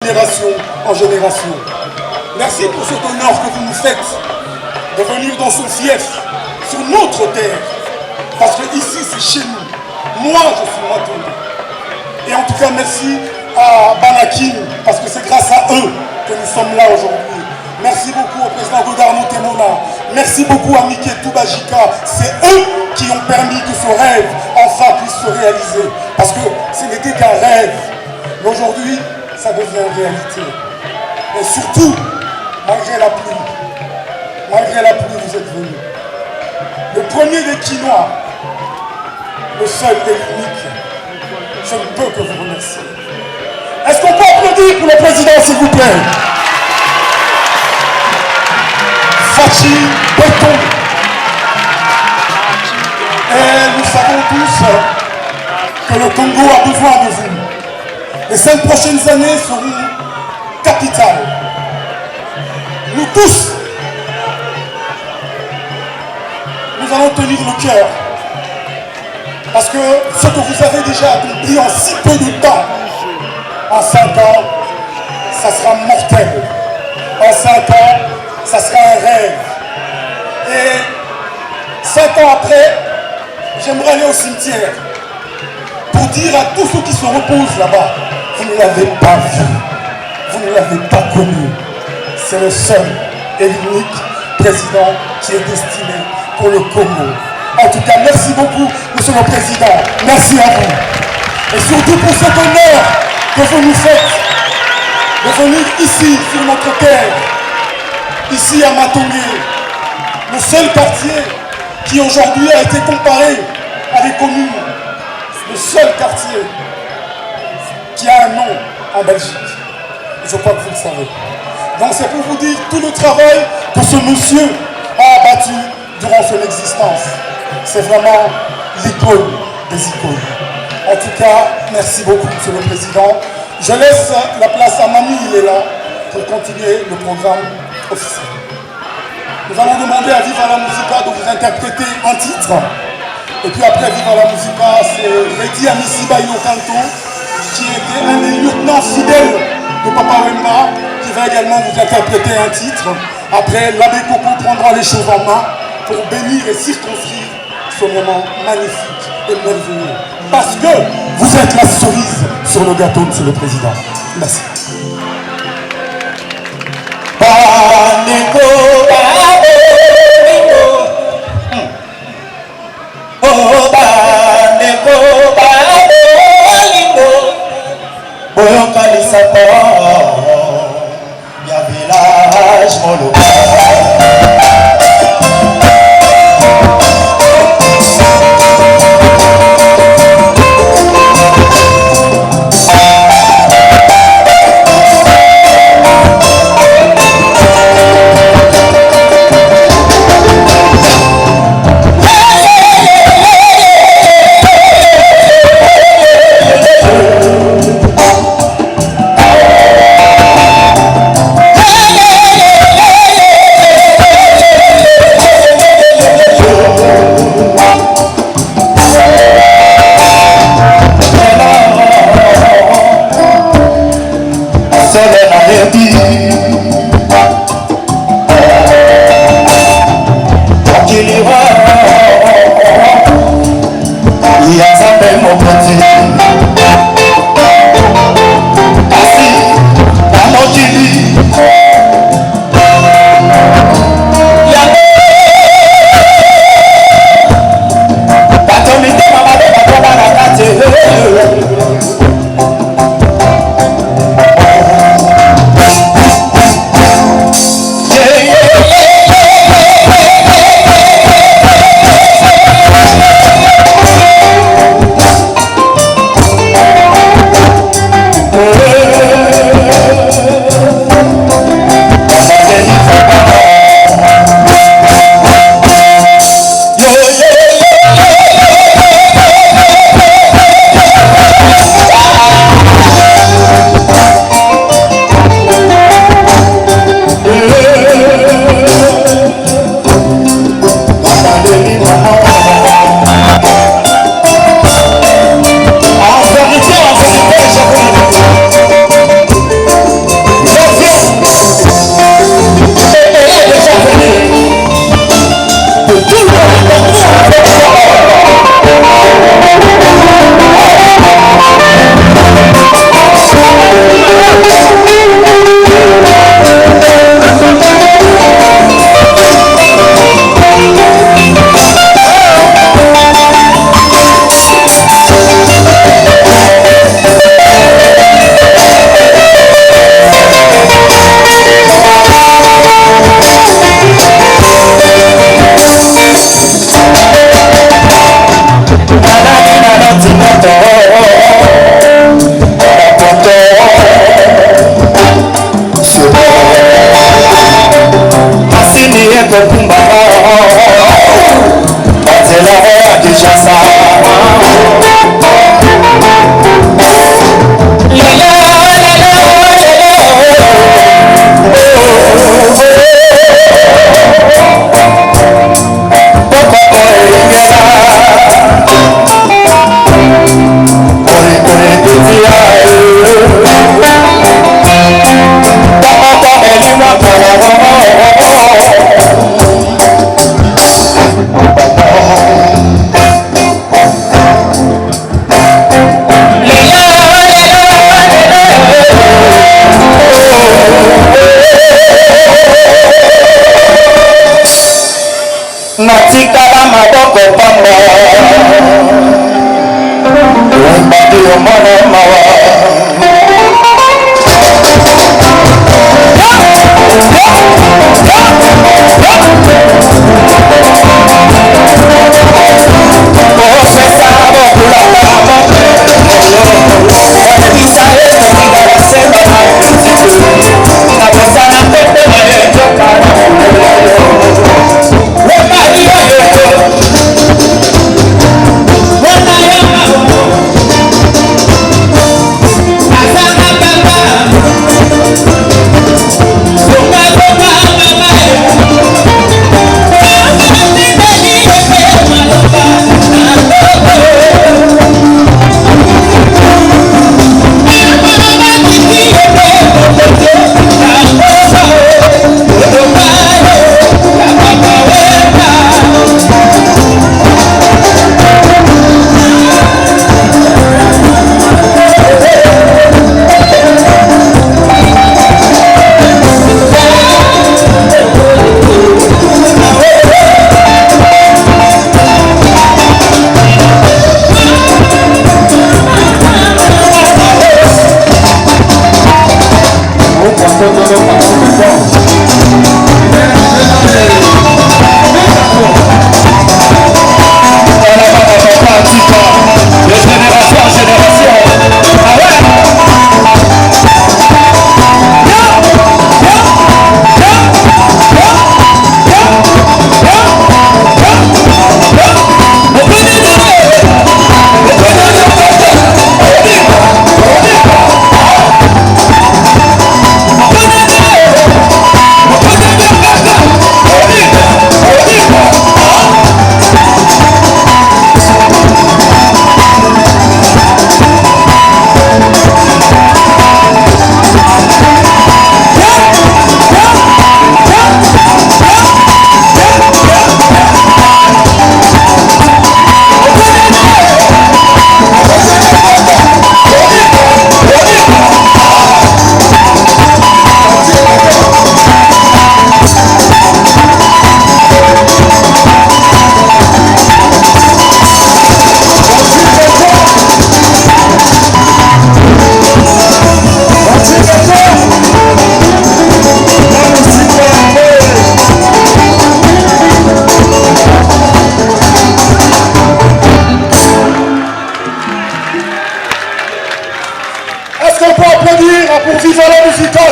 Génération en génération. Merci pour cet honneur que vous nous faites de venir dans ce fief, sur notre terre. Parce que ici, c'est chez nous. Moi, je suis Matonga. Et en tout cas, merci à Banakin, parce que c'est grâce à eux que nous sommes là aujourd'hui. Merci beaucoup au président Godard Montemona. Merci beaucoup à Miké Toubajika. C'est eux qui ont permis que ce rêve, enfin, puisse se réaliser. Parce que ce n'était qu'un rêve. Mais aujourd'hui, ça devient réalité. Et surtout, malgré la pluie, vous êtes venus. Le premier des Quinois, le seul et l'unique, je ne peux que vous remercier. Est-ce qu'on peut applaudir pour le président, s'il vous plaît? Fachi Béton. Et nous savons tous que le Congo a besoin de vous. Les 5 prochaines années seront capitales. Nous tous, nous allons tenir le cœur. Parce que ce que vous avez déjà accompli en si peu de temps, en 5 ans, ça sera mortel. En 5 ans, ça sera un rêve. Et 5 ans après, j'aimerais aller au cimetière pour dire à tous ceux qui se reposent là-bas, vous ne l'avez pas vu, vous ne l'avez pas connu. C'est le seul et l'unique président qui est destiné pour le Congo. En tout cas, merci beaucoup, Monsieur le Président. Merci à vous. Et surtout pour cet honneur que vous nous faites de venir ici, sur notre terre, ici à Matongé, le seul quartier qui aujourd'hui a été comparé à des communes. Le seul quartier qui a un nom en Belgique. Je crois que vous le savez. Donc c'est pour vous dire tout le travail que ce monsieur a abattu durant son existence. C'est vraiment l'icône des icônes. En tout cas, merci beaucoup, Monsieur le Président. Je laisse la place à Mami, il est là, pour continuer le programme officiel. Nous allons demander à Viva la Musica de vous interpréter un titre. Et puis après Viva la Musica, c'est Redi Amisiba Inokanto, qui était un des lieutenants fidèles de Papa Wemba, qui va également vous interpréter un titre. Après, l'abbé Coco prendra les choses en main pour bénir et circonscrire ce moment magnifique et merveilleux. Parce que vous êtes la cerise sur le gâteau, Monsieur le Président. Merci. Ya village Moloka.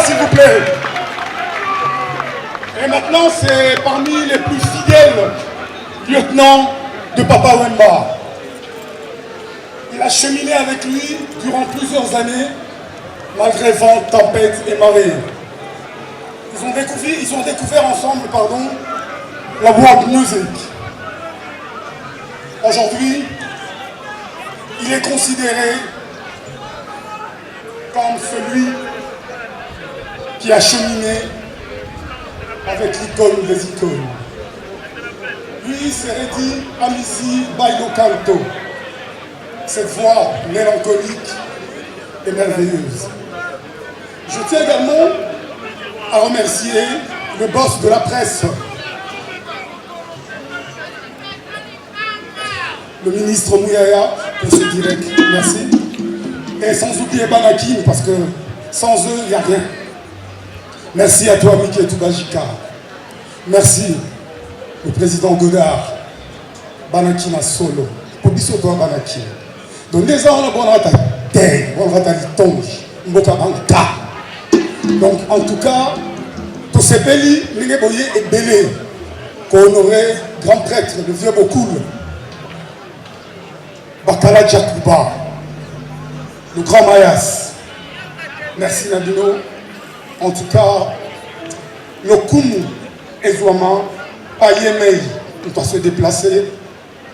s'il vous plaît. Et maintenant, c'est parmi les plus fidèles lieutenants de Papa Wemba. Il a cheminé avec lui durant plusieurs années, malgré vent, tempête et marée. Ils ont découvert ensemble, la world music. Aujourd'hui, il est considéré comme celui qui a cheminé avec l'icône des icônes. Lui, c'est Redi Amici Bailo Canto. Cette voix mélancolique et merveilleuse. Je tiens également à remercier le boss de la presse, le ministre Mouyaya, pour ce direct. Merci. Et sans oublier Banakin, parce que sans eux, il n'y a rien. Merci à toi, Mickey Toubajika. Merci, le président Godard. Banakin à solo. Pour biso toi, Banakin. Donc, les gens, on va terre, on va donc, en tout cas, pour ces bélis, Ningeboye et Bélé, qu'on honorait grand prêtre, le vieux Bokoul, Bakala Djakouba, le grand Mayas. Merci Nabino. En tout cas, le Koumou et Zouama, Ayemei, on doit se déplacer,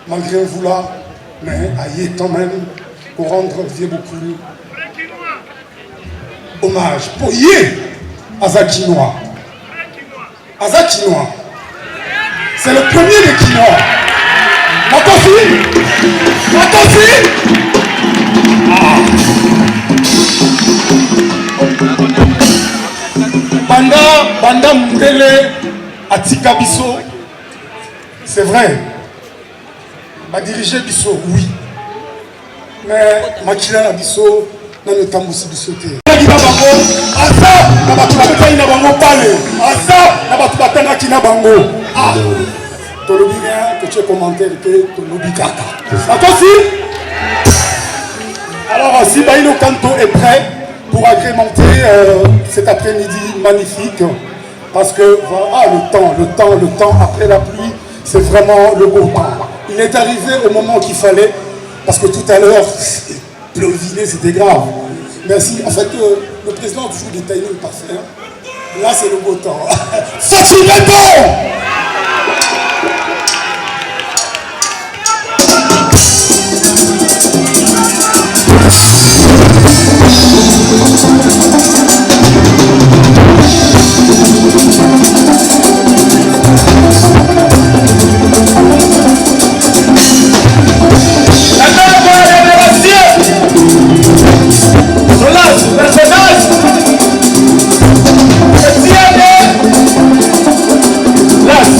malgré un vouloir, mais Aïe quand même, pour rendre vieux Bokoul hommage. Pour Yé, Azakinois. Azakinois. C'est le premier des Kinois. Banda Mundele Atika Bisso, c'est vrai. Ma dirigé Bisso, oui. Mais Makila Bisso, dans le temps aussi Bisso. Alors, si Bailo Canto est prêt pour agrémenter cet après-midi magnifique, parce que le temps après la pluie, c'est vraiment le beau temps. Il est arrivé au moment qu'il fallait, parce que tout à l'heure, pleuviné, c'était grave. Merci. En fait, le président a toujours des timings parfaits. Là, c'est le beau temps. Las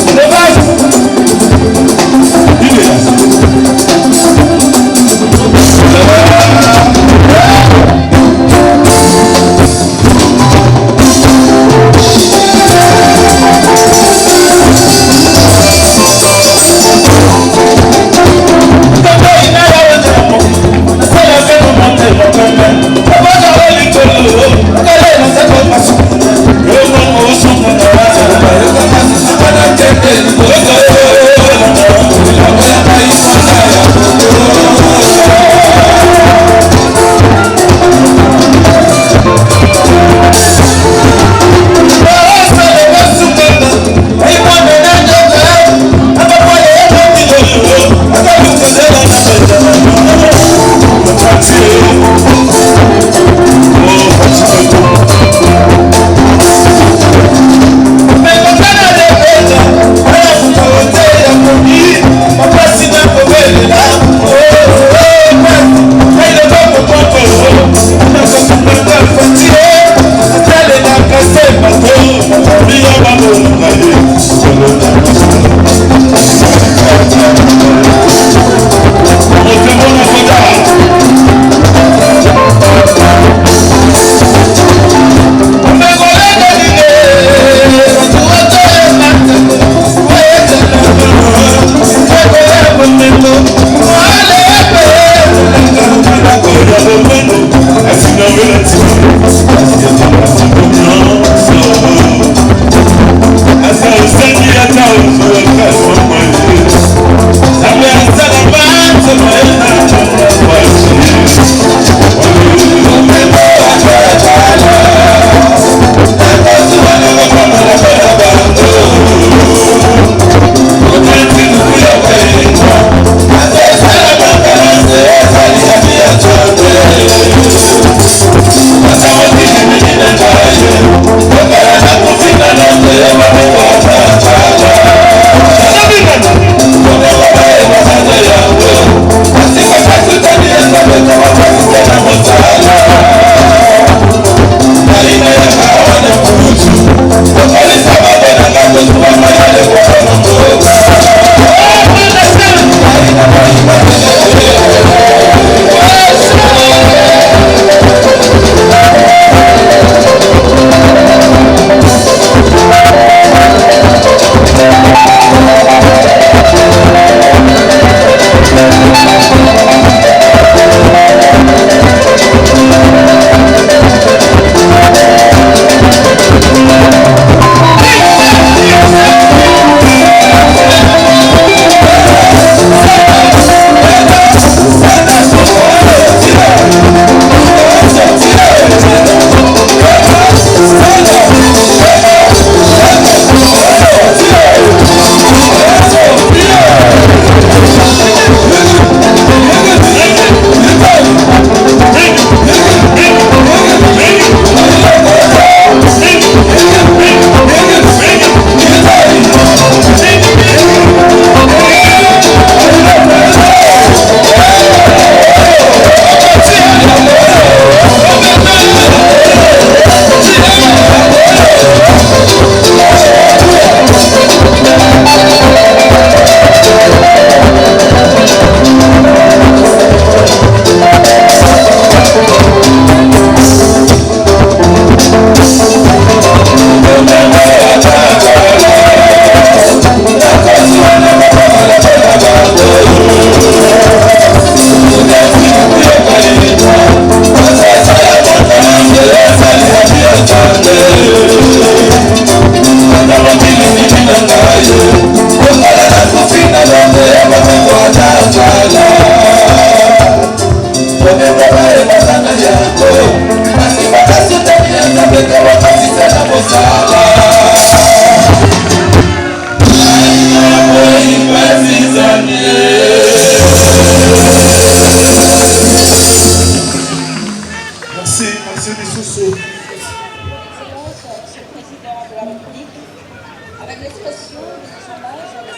l'expression des hommages à la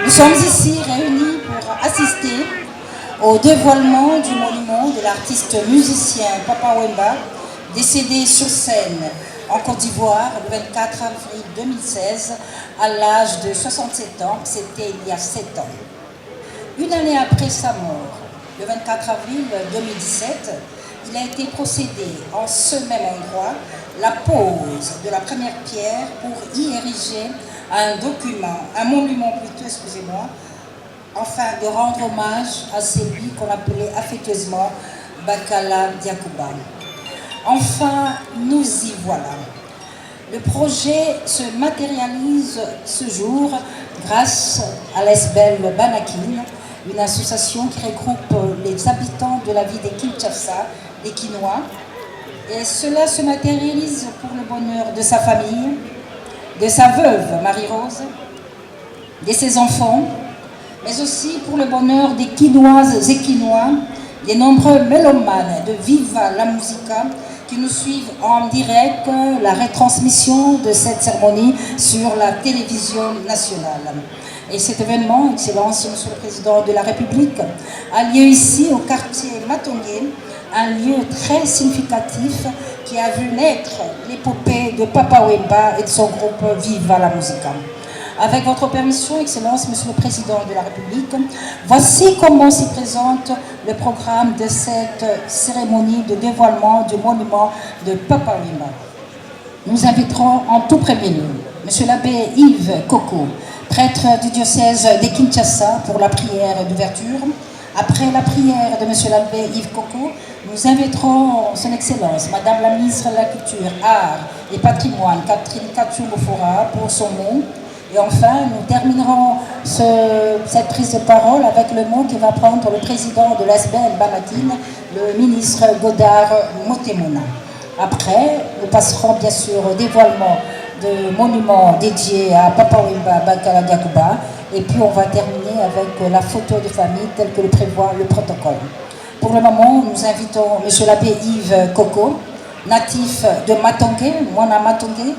Nous sommes ici réunis pour assister au dévoilement du monument de l'artiste musicien Papa Wemba, décédé sur scène en Côte d'Ivoire le 24 avril 2016 à l'âge de 67 ans. C'était il y a 7 ans. Une année après sa mort, le 24 avril 2017, il a été procédé en ce même endroit la pose de la première pierre pour y ériger un monument plutôt, excusez-moi, afin de rendre hommage à celui qu'on appelait affectueusement Bakala Diakouba. Enfin, nous y voilà. Le projet se matérialise ce jour grâce à l'Esbel Banakin, une association qui regroupe les habitants de la ville de Kinshasa, les Kinois. Et cela se matérialise pour le bonheur de sa famille, de sa veuve Marie-Rose, de ses enfants, mais aussi pour le bonheur des Kinoises et Kinois, des nombreux mélomanes de Viva la Musica qui nous suivent en direct la retransmission de cette cérémonie sur la télévision nationale. Et cet événement, Excellence, Monsieur le Président de la République, a lieu ici au quartier Matongé, un lieu très significatif qui a vu naître l'épopée de Papa Wemba et de son groupe Viva la Musica. Avec votre permission, Excellence, Monsieur le Président de la République, voici comment s'y présente le programme de cette cérémonie de dévoilement du monument de Papa Wemba. Nous inviterons en tout premier lieu Monsieur l'abbé Yves Coco, prêtre du diocèse de Kinshasa, pour la prière d'ouverture. Après la prière de Monsieur l'abbé Yves Coco, nous inviterons Son Excellence, Madame la ministre de la Culture, Art et Patrimoine, Catherine Katchoumofora, pour son mot. Et enfin, nous terminerons cette prise de parole avec le mot qui va prendre le président de l'Esbel Banakin, le ministre Godard Motemona. Après, nous passerons bien sûr au dévoilement de monuments dédiés à Papa Wemba Bakala Diakouba. Et puis on va terminer avec la photo de famille telle que le prévoit le protocole. Pour le moment, nous invitons M. l'abbé Yves Coco, natif de Matongé, Mwana Matongé,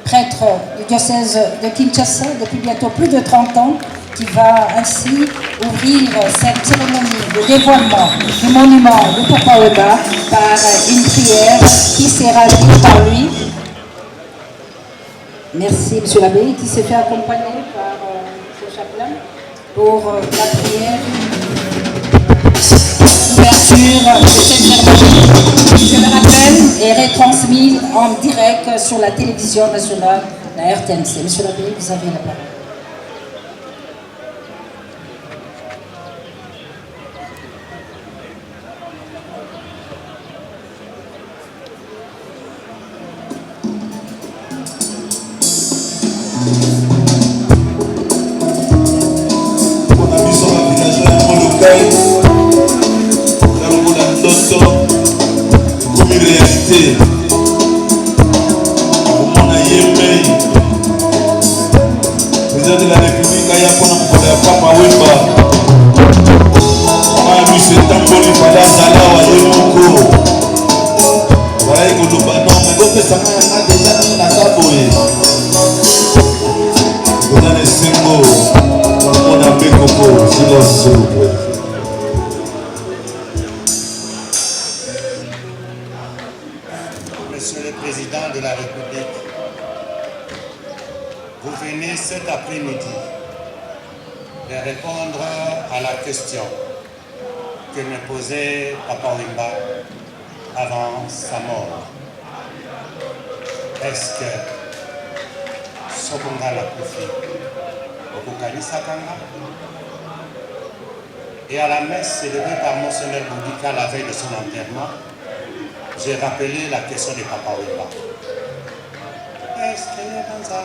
prêtre du diocèse de Kinshasa depuis bientôt plus de 30 ans, qui va ainsi ouvrir cette cérémonie de dévoilement du monument de Papa Wemba par une prière qui sera dite par lui. Merci, M. l'abbé, qui s'est fait accompagner par M. Chaplain pour la prière d'ouverture de cette cérémonie. Je le rappelle, est retransmise en direct sur la télévision nationale, la RTNC. M. l'abbé, vous avez la parole. Président de la République, il y a Papa Wemba. C'est un bon livre Zala Wayemoko. Voilà, il y a non, mais donc ça m'a déjà mis la saboé. Vous avez 5 mots. On a fait Coco, silence s'il vous plaît. Monsieur le Président de la République, vous venez cet après-midi de répondre à la question que me posait Papa Wemba avant sa mort. Est-ce que Sobonga l'a Koufi Okokani Sakanga? Et à la messe élevée par Monseigneur Boudika la veille de son enterrement, j'ai rappelé la question de Papa Wemba. Est-ce que dans un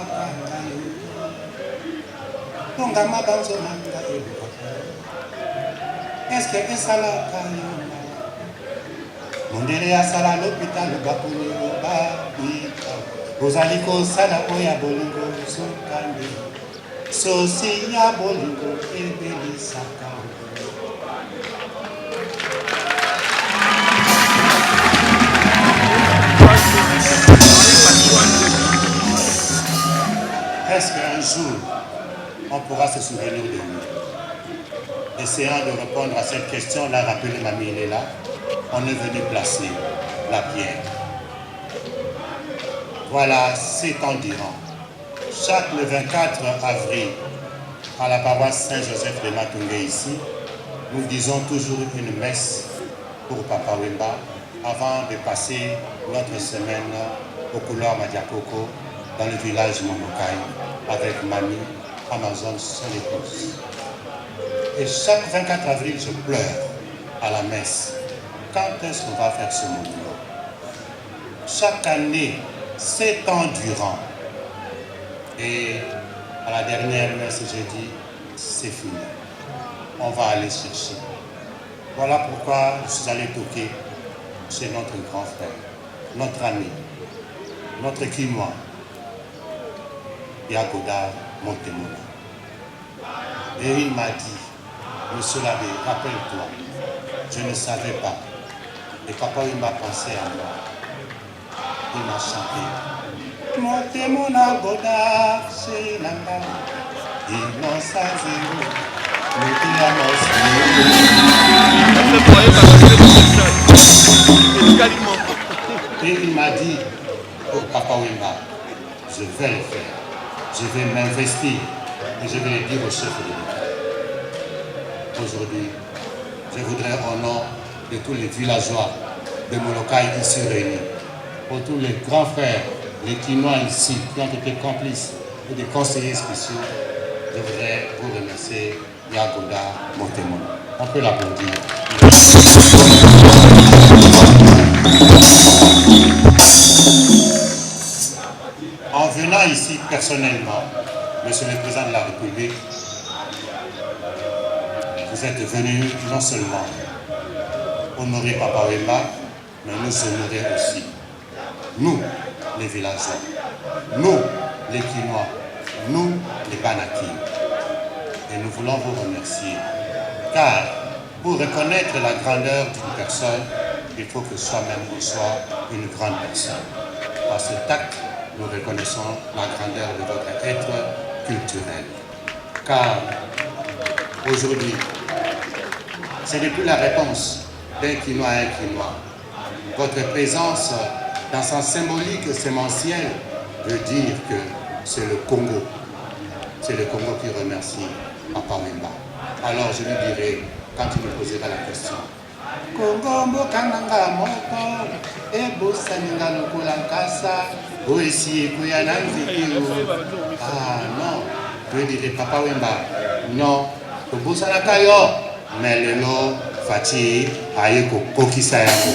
est-ce que ça l'a Mondele ya sala l'hôpital bakuni ba Rosaliko sala oya bolingo sokande Sosi ya bolingo ebeli sakande pourra se souvenir de lui. Essayant de répondre à cette question, l'a rappelé Mamie, il est là. On est venu placer la pierre. Voilà 7 ans durant. Chaque le 24 avril, à la paroisse Saint-Joseph de Matungé ici, nous disons toujours une messe pour Papa Wemba avant de passer notre semaine au couloir Madiakoko dans le village Monokai avec Mamie, Amazon, son épouse. Et chaque 24 avril, je pleure à la messe. Quand est-ce qu'on va faire ce monument? Chaque année, 7 ans durant. Et à la dernière messe, j'ai dit, c'est fini. On va aller chercher. Voilà pourquoi je suis allé toquer chez notre grand frère, notre ami, notre Kinois, Yagoda Montemona. Et il m'a dit, Monsieur l'abbé, rappelle-toi, je ne savais pas. Et Papa, il m'a pensé à moi. Il m'a chanté. Montemona Goda, c'est l'anga. Innocent zéro. Et il m'a dit, oh Papa Wemba, je vais le faire. Je vais m'investir et je vais le dire au chef de l'État. Aujourd'hui, je voudrais au nom de tous les villageois de Molokai ici réunis, pour tous les grands frères, les Kinois ici qui ont été complices et des conseillers spéciaux, je voudrais vous remercier. Yagoda Montemona. On peut l'applaudir. En venant ici personnellement, Monsieur le Président de la République, vous êtes venu non seulement honorer Papa Wemba, mais nous honorer aussi. Nous, les villageois, nous, les Kinois, nous, les Banaki. Et nous voulons vous remercier, car pour reconnaître la grandeur d'une personne, il faut que soi-même on soit une grande personne. Par cet acte, nous reconnaissons la grandeur de votre être culturel. Car aujourd'hui, ce n'est plus la réponse d'un Kinois à un Kinois. Votre présence dans sa symbolique sémentielle veut dire que c'est le Congo. C'est le Congo qui remercie Papa Wemba. Alors je lui dirai, quand il me posera la question, Congo mbokananga moko, ebosaninga lokola nkasa, oesi ekuyana nzekiro. Ah non, je lui dirai, Papa Wemba, non, tobosanaka yo, mais lelo fati aye kokokisa yango.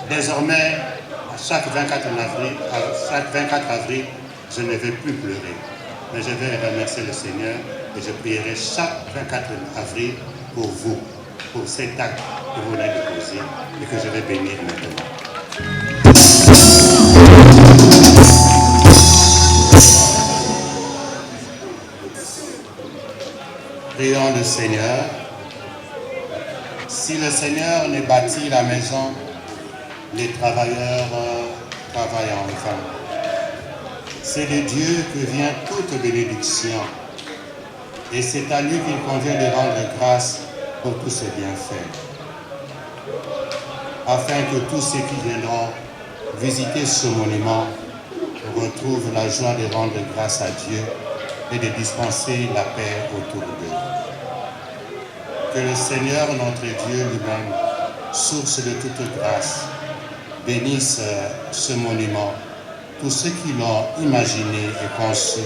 Désormais, à chaque 24 avril, je ne vais plus pleurer. Mais je vais remercier le Seigneur et je prierai chaque 24 avril pour vous, pour cet acte que vous venez de poser et que je vais bénir maintenant. Prions le Seigneur. Si le Seigneur ne bâtit la maison, les travailleurs travaillent en vain. C'est de Dieu que vient toute bénédiction. Et c'est à lui qu'il convient de rendre grâce pour tous ses bienfaits. Afin que tous ceux qui viendront visiter ce monument retrouvent la joie de rendre grâce à Dieu et de dispenser la paix autour d'eux. Que le Seigneur, notre Dieu lui-même, source de toute grâce, bénisse ce monument, tous ceux qui l'ont imaginé et conçu,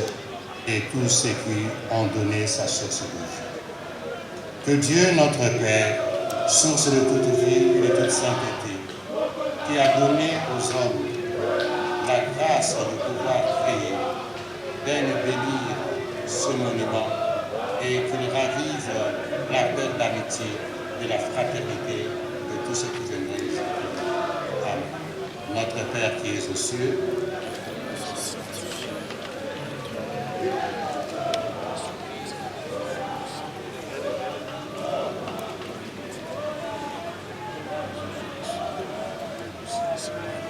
et tous ceux qui ont donné sa source de vie. Que Dieu, notre Père, source de toute vie et de toute sainteté, qui a donné aux hommes la grâce de pouvoir créer, daigne bénir ce monument et qu'il ravive la paix d'amitié, de la fraternité de tous ceux qui viennent ici. Amen. Notre Père qui es aux cieux, Merci.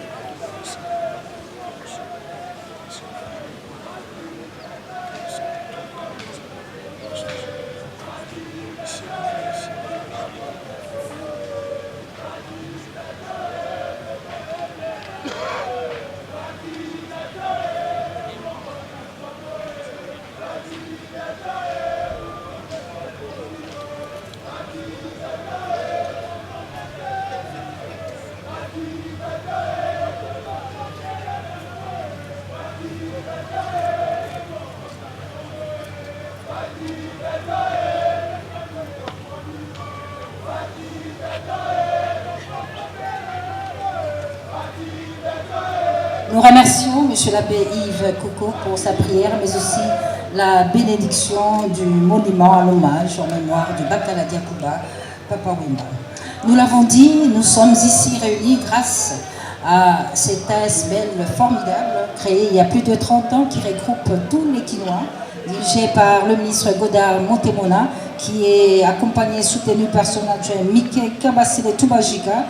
Nous remercions M. l'abbé Yves Coco pour sa prière, mais aussi la bénédiction du monument à l'hommage en mémoire du Bakala Diakouba, Papa Wemba. Nous l'avons dit, nous sommes ici réunis grâce à cet ASBL formidable, créé il y a plus de 30 ans, qui regroupe tous les Quinois, dirigé par le ministre Godard Montemona, qui est accompagné et soutenu par son adjoint Mickey Kabasile Toubajika,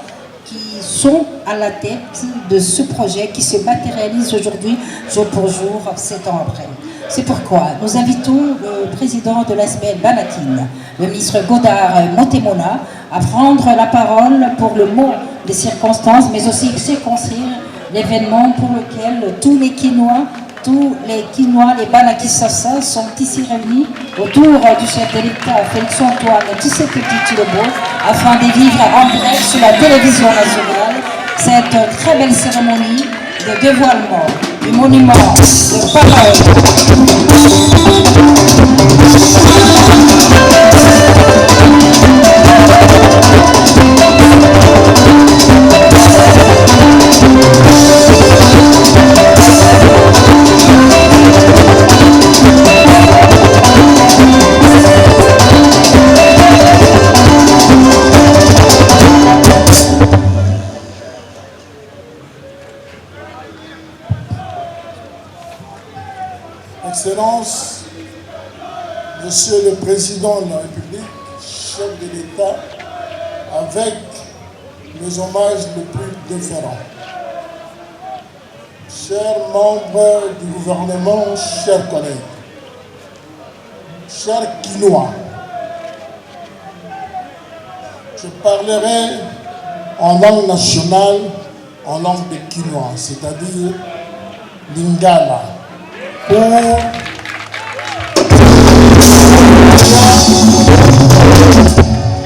qui sont à la tête de ce projet qui se matérialise aujourd'hui jour pour jour, 7 ans après. C'est pourquoi nous invitons le président de l'ASBL Banakine, le ministre Godard Montemona, à prendre la parole pour le mot des circonstances, mais aussi circonscrire l'événement pour lequel tous les Quinois, les Banakissassa sont ici réunis autour du chef de l'État, Félix-Antoine Tshisekedi Tshilombo, afin de vivre en direct sur la télévision nationale cette très belle cérémonie de dévoilement du monument de Papa Excellence, Monsieur le Président de la République, chef de l'État, avec les hommages les plus déférents. Chers membres du gouvernement, chers collègues, chers Quinois, je parlerai en langue nationale, en langue des Quinois, c'est-à-dire Lingala.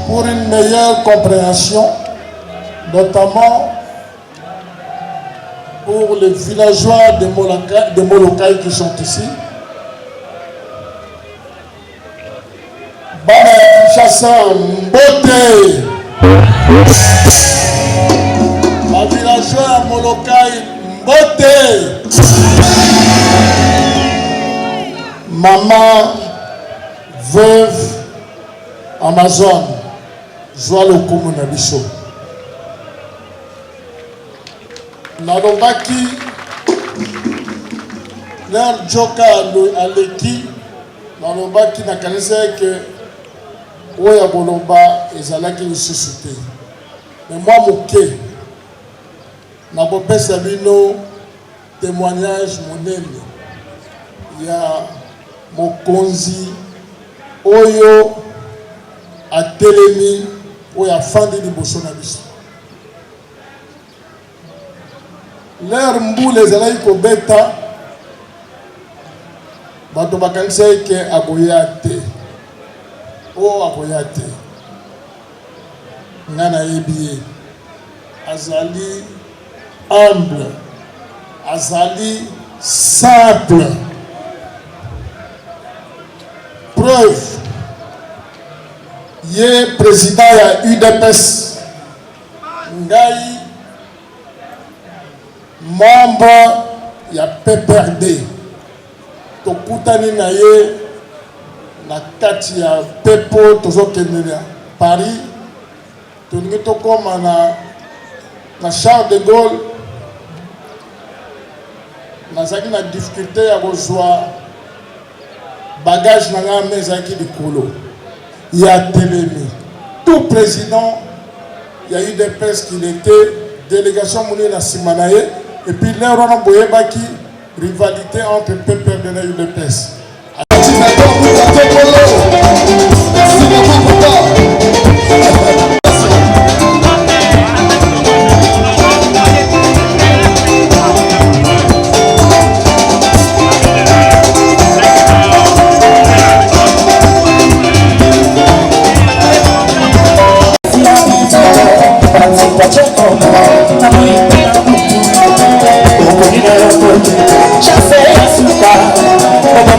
Pour une meilleure compréhension, notamment pour les villageois de Molokai qui sont ici. Bana Kinshasa Mbote. Ma villageois à Molokai Mbote. Maman, veuve, Amazon, joie le Komunabiso. Nalobaki, leur joka à l'équipe, Nalobaki n'a qu'à dire que Oya Boloba et Zalaki le suscité. Mais moi, Mouké, Nabopé Sabino, témoignage, mon aime. Il y a Mokonzi, Oyo, Atelemi, Oyo Fandi de Bosonabiso. L'air mbou les alaïs kobeta, bato bakansei ke akoyate, o akoyate, ngana yebiye, azali humble, azali simple. Preuve, yé président ya UDPS, ngai membre ya PPRD, tokutani na ye na kati ya pepo tozokende ya Paris, tolingi tokoma na Charles de Gaulle, nazaki na difficulté ya kozwa bagage na nga mezaki likolo ya telemi. Tout président, il y a eu des presse qu'il était délégation mouni na simanaye et puis là on a boyebaki rivalité entre PPRD et UDPS. Já sei açúcar, como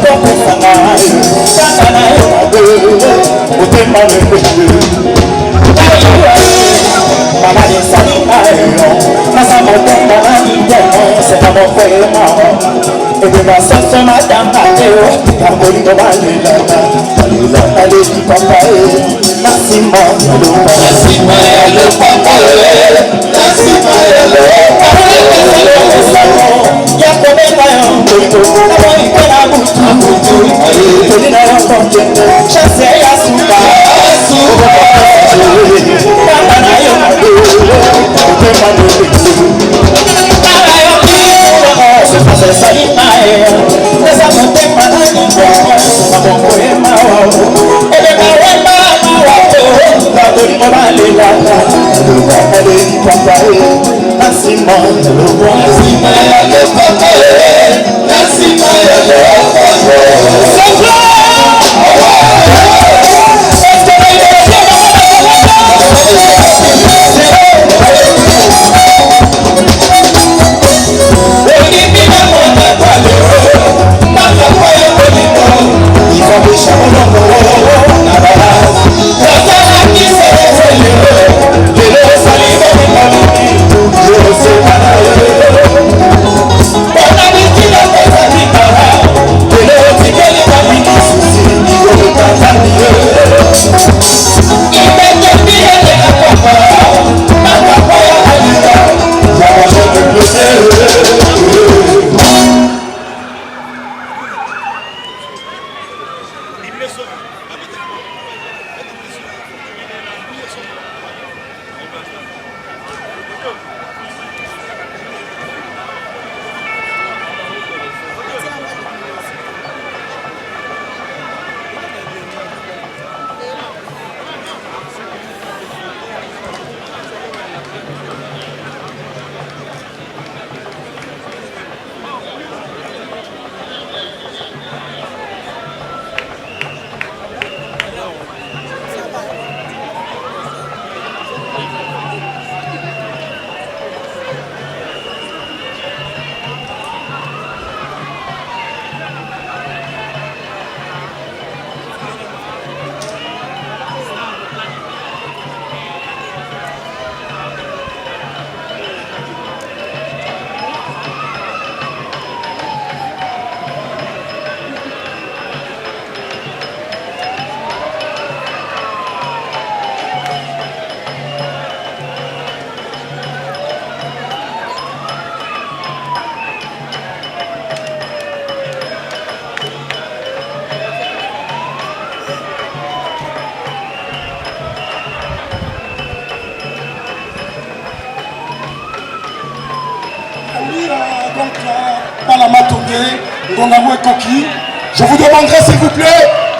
Je vous demanderai s'il vous plaît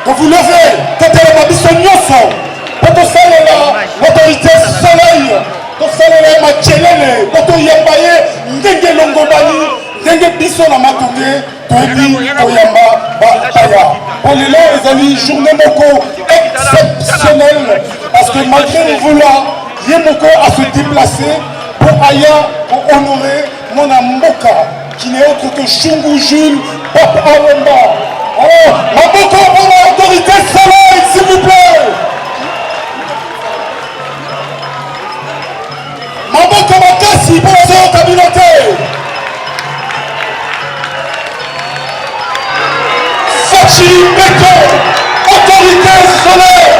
de vous lever, pour l'autorité soleil, pour Machelele, pour Ndenge Longobani, Ndenge Biso na Matongé, Toyebi, Toyamba, Bataya. Pour les amis, journée Moko exceptionnelle, parce que malgré le vouloir, Yemoko a se déplacer pour Aya, pour honorer mon Mboka, qui n'est autre que Chungu Jules, Papa Wemba. Oh, Maboko pour l'autorité soleil, s'il vous plaît. Maboko Makasi pour la communauté. Fachi Beko, autorité soleil.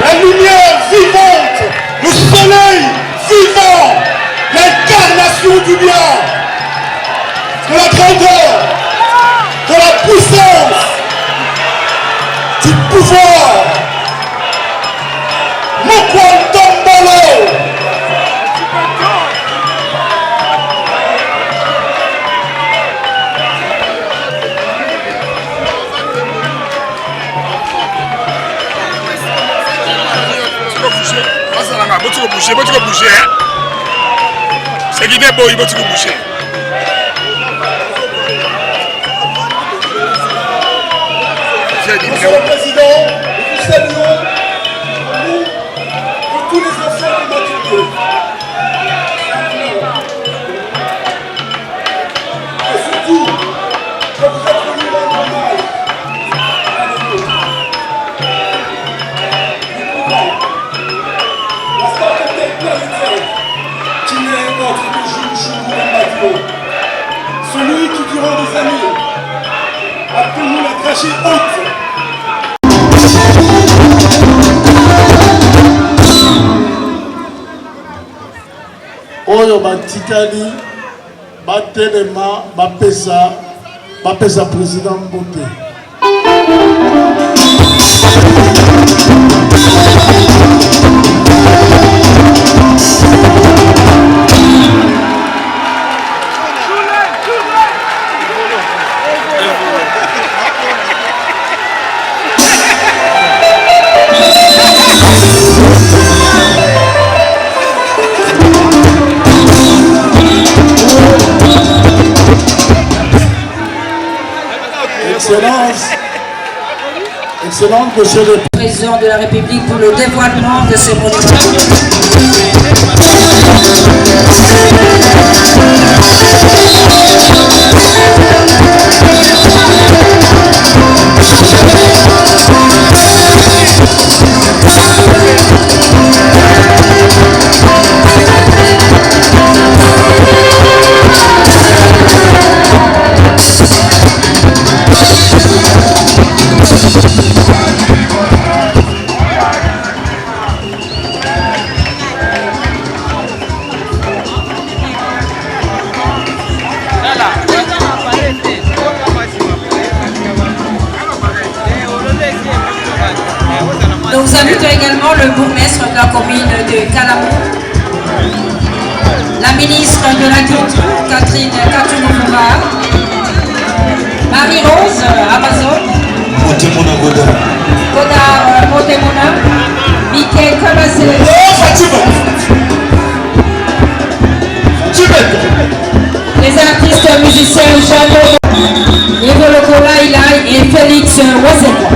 La lumière vivante, le soleil vivant, l'incarnation du bien, de la grandeur, de la puissance, du pouvoir. Mokwantombolo. Bouger, bouger. C'est l'idée, il va te bouger. Monsieur le Président, nous saluons nous et tous les enfants de notre Dieu. Et surtout, que vous êtes venus rendre hommage à nos durant des années. Appelez-nous la dragée haute. Oyo batikali batelema bapesa président Mbote. Excellence, monsieur le président de la République pour le dévoilement de ce monument. Nous invitons également le bourgmestre de la commune de Calamou, la ministre de la Culture, Catherine Katounou-Foumar, Marie-Rose Amazon, Godard Motemona, Mickey Kabasé, les artistes musiciens Jeannot, Evolokola Ilaï et Félix Wazekwa.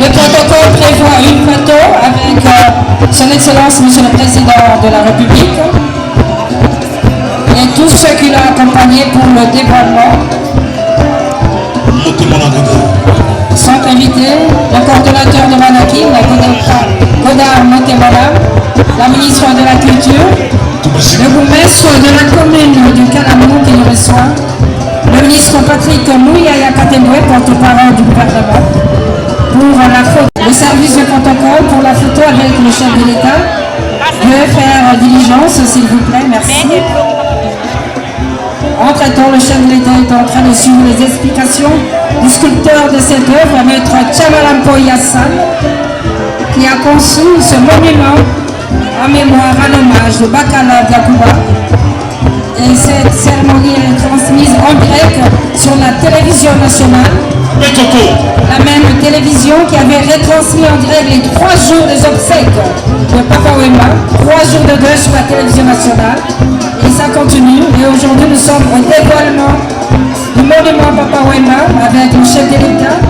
Le protocole prévoit une photo avec son Excellence Monsieur le Président de la République et tous ceux qui l'ont accompagné pour le dévoilement sont invités. Le coordonnateur de Manaki, Godard Motemona, la ministre de la Culture, le bourgmestre de la commune du Calamou qui nous reçoit, le ministre Patrick Mouyaya Katenoué, porte-parole du gouvernement, pour la photo, le service de protocole pour la photo avec le chef de l'État. Je vais faire diligence, s'il vous plaît, merci. Entre-temps, le chef de l'État est en train de suivre les explications du sculpteur de cette œuvre, maître Tchamalampo Yassan, qui a conçu ce monument en mémoire, en hommage de Bakala Diakouba. Et cette cérémonie est transmise en direct sur la télévision nationale. La même télévision qui avait retransmis en direct les 3 jours des obsèques de Papa Wemba, 3 jours de deuil sur la télévision nationale. Et ça continue. Et aujourd'hui, nous sommes au dévoilement du monument Papa Wemba avec le chef de l'État,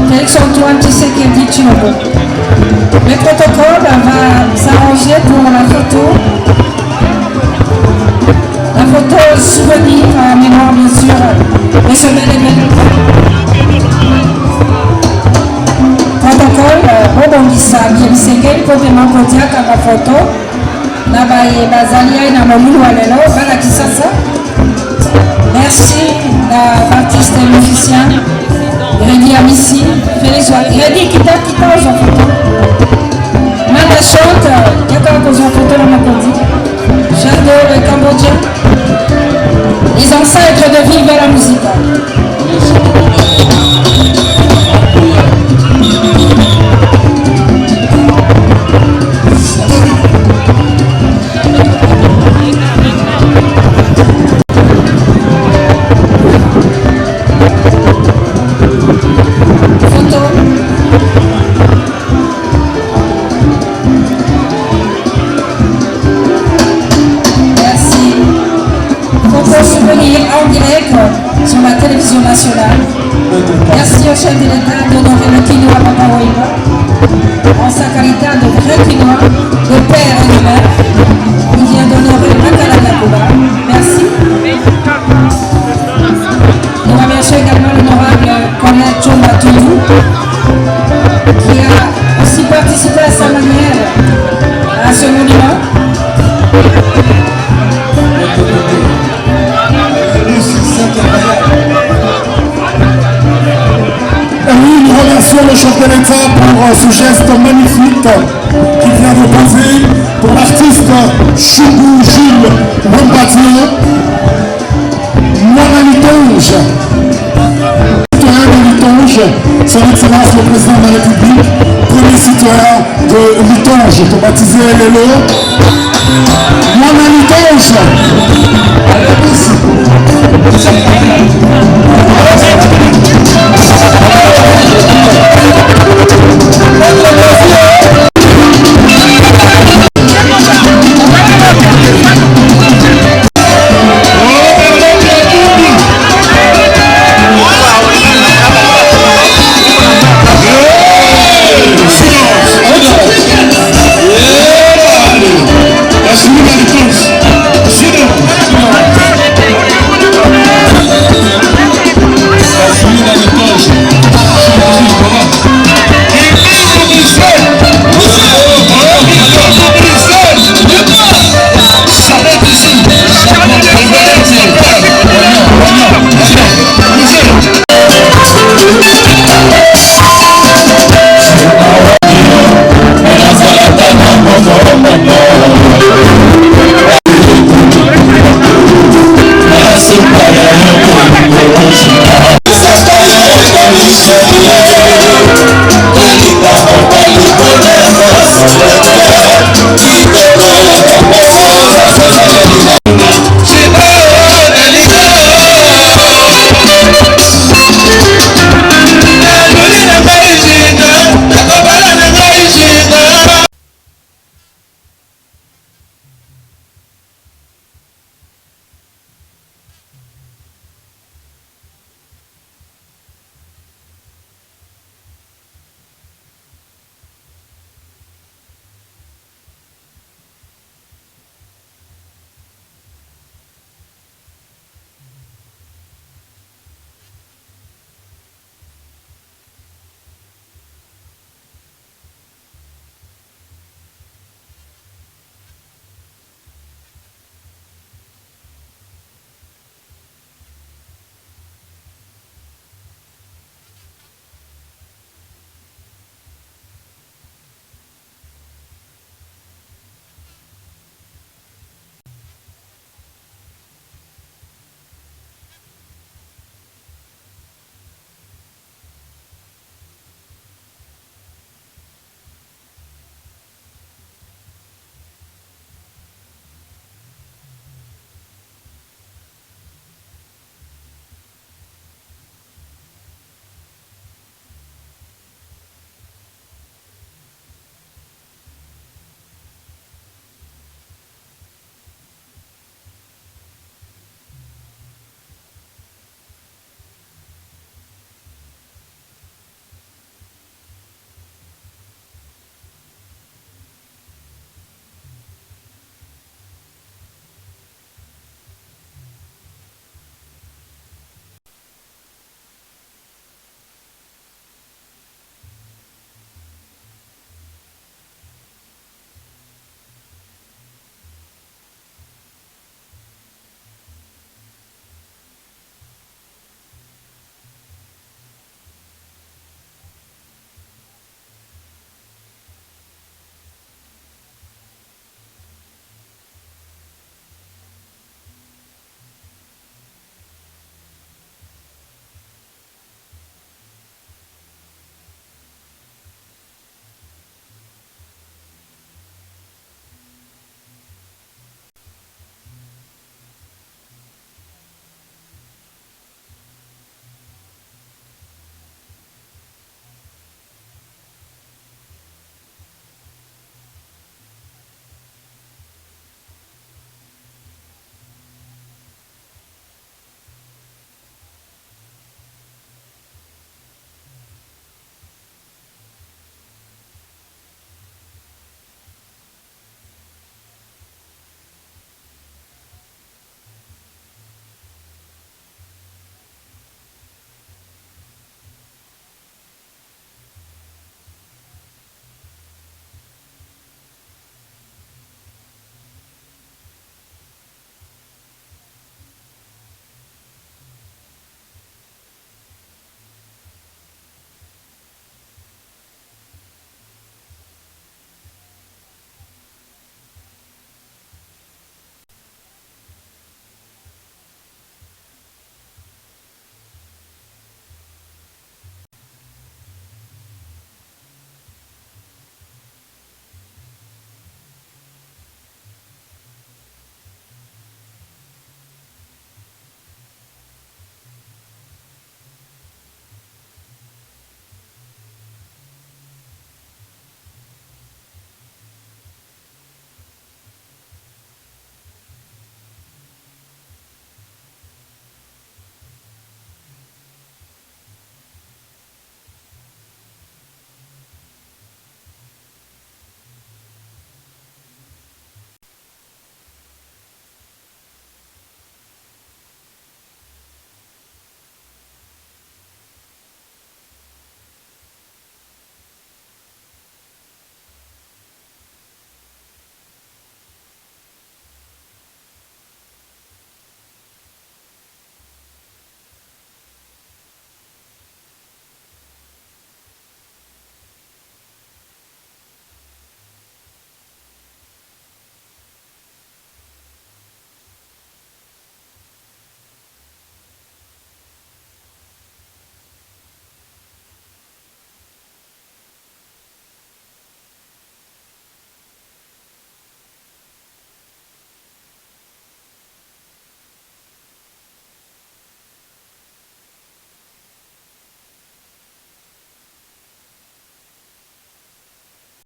Félix-Antoine Tshisekedi Tshilombo. Le protocole va s'arranger pour la photo souvenir en mémoire bien sûr de ce bel événement. Protocole, rebondissa bien segel complément Kodiak à la photo. Nabaye Bazalia et Namolou Alelo, Balakisasa. Missy, Félix Wadi, Kita aux enfants. Manda chante, Yaka aux enfants la Makondi. Jado, le Cambodgien. Les ancêtres de Vive la musique. Sur la télévision nationale. Merci au chef de l'État d'honorer le quinoa Papa Wemba en sa qualité de vrai quinoa, de père et de mère. Il vient d'honorer Makala Yakuba. Merci. Nous remercions également l'honorable Colonel John Batoudou qui a aussi participé à sa manière à ce monument. Oui, nous remercions le chef de l'État pour ce geste magnifique qu'il vient de poser pour l'artiste Chougou Jules Wembatio, Mwana Litonge, citoyen de Litonge, son excellence le président de la République, premier citoyen de Litonge, pour baptiser Lélo. Mwana Litonge.